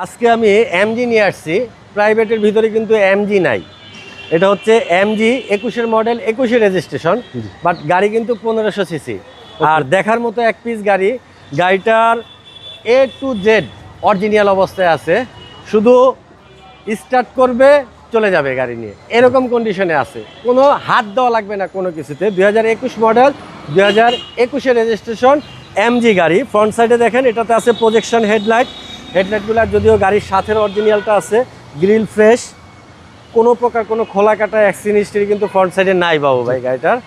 আজকে আমি এমজি নিয়ে আসছি। প্রাইভেটের ভিতরে কিন্তু এমজি নাই। এটা হচ্ছে এমজি 21-এর মডেল, 21-এর রেজিস্ট্রেশন, বাট গাড়ি কিন্তু 1500 সিসি। আর দেখার মতো এক পিস গাড়ি। গাড়িটার A to Z অরিজিনাল অবস্থায় আছে, শুধু স্টার্ট করবে চলে যাবে গাড়ি নিয়ে, এরকম কন্ডিশনে আছে। কোনো হাত দেওয়া লাগবে না কোনো কিছুতে। 2021 মডেল, 2021-এর রেজিস্ট্রেশন, এমজি গাড়ি। ফ্রন্ট সাইডে দেখেন, এটাতে আছে প্রজেকশন হেডলাইটগুলো যদিও গাড়ির সাথে অরিজিনালটা আছে। গ্রিল ফ্রেশ, কোনো প্রকার কোনো খোলা কাটা অ্যাক্সিডেন্ট হিস্ট্রি কিন্তু ফ্রন্ট সাইডে নাই বাবু ভাই গাড়িটার।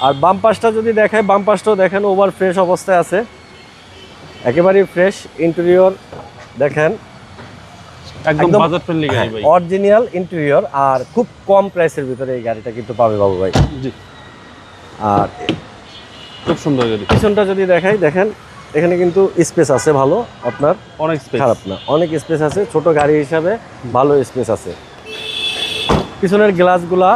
আর বাম পাশটা যদি দেখায়, বাম পাশটাও দেখেন ওভার ফ্রেশ অবস্থায় আছে, একেবারেই ফ্রেশ। ইন্টেরিয়র দেখেন, একদম বাজেট ফ্রেন্ডলি গাড়ি ভাই, অরিজিনাল ইন্টেরিয়র। আর খুব কম প্রাইসের ভিতরে এই গাড়িটা কিন্তু পাবে বাবু ভাই। জি, আর খুব সুন্দর গাড়ি। পিছনটা যদি দেখাই, দেখেন এখানে কিন্তু স্পেস আছে ভালো, আপনার অনেক স্পেস, খারাপ না, অনেক স্পেস আছে। ছোট গাড়ি হিসাবে ভালো স্পেস আছে। পিছনের গ্লাসগুলা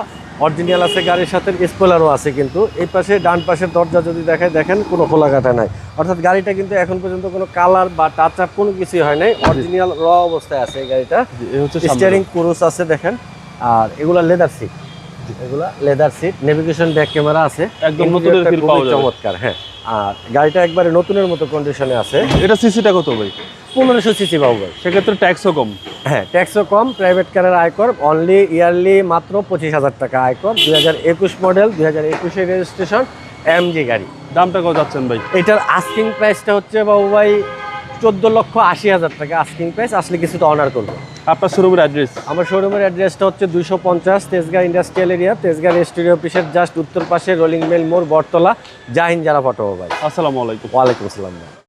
অরিজিনাল আছে, গাড়ির সাথে স্পয়লারও আছে। কিন্তু এই পাশে ডান পাশের দরজা যদি দেখায়, দেখেন কোনো খোলা কাটা নাই। অর্থাৎ গাড়িটা কিন্তু এখন পর্যন্ত কোনো কালার বা টাচ আপ কোনো কিছুই হয় নাই, অরিজিনাল র অবস্থায় আছে এই গাড়িটা। স্টিয়ারিং ক্রুজ আছে দেখেন। আর এগুলা লেদার সিট, এগুলা leather seat, navigation back camera আছে, একদম নতুনের ফিল পাওয়া যাবে। চমৎকার। হ্যাঁ, আর গাড়িটা একবারে নতুনের মতো কন্ডিশনে আছে। এটা সিসিটা কত ভাই? 1500 সিসি বাবু ভাই। সেক্ষেত্রে ট্যাক্সও কম। হ্যাঁ, ট্যাক্সও কম। প্রাইভেট কারের আয়কর অনলি ইয়ারলি মাত্র 25,000 টাকা আয়কর। 2021 মডেল, 2021-এর রেজিস্ট্রেশন, এমজি গাড়ি। দামটা কত যাচ্ছেন ভাই? এটার আস্কিং প্রাইসটা হচ্ছে বাবু ভাই 14,80,000 টাকা আস্কিং প্রাইস। আসলে কিছুটা অনার করবো। আপনার শোরুমের অ্যাড্রেস? আমার শোরুমের অ্যাড্রেসটা হচ্ছে 250 Tejgaon industrial area, Tejgaon registry অফিসের জাস্ট উত্তর পাশে রোলিং মেল মোড়, বটতলা, জাহিন জারা ফটো ভাই। আসসালামু আলাইকুম। ওয়ালাইকুম আসসালাম ভাই।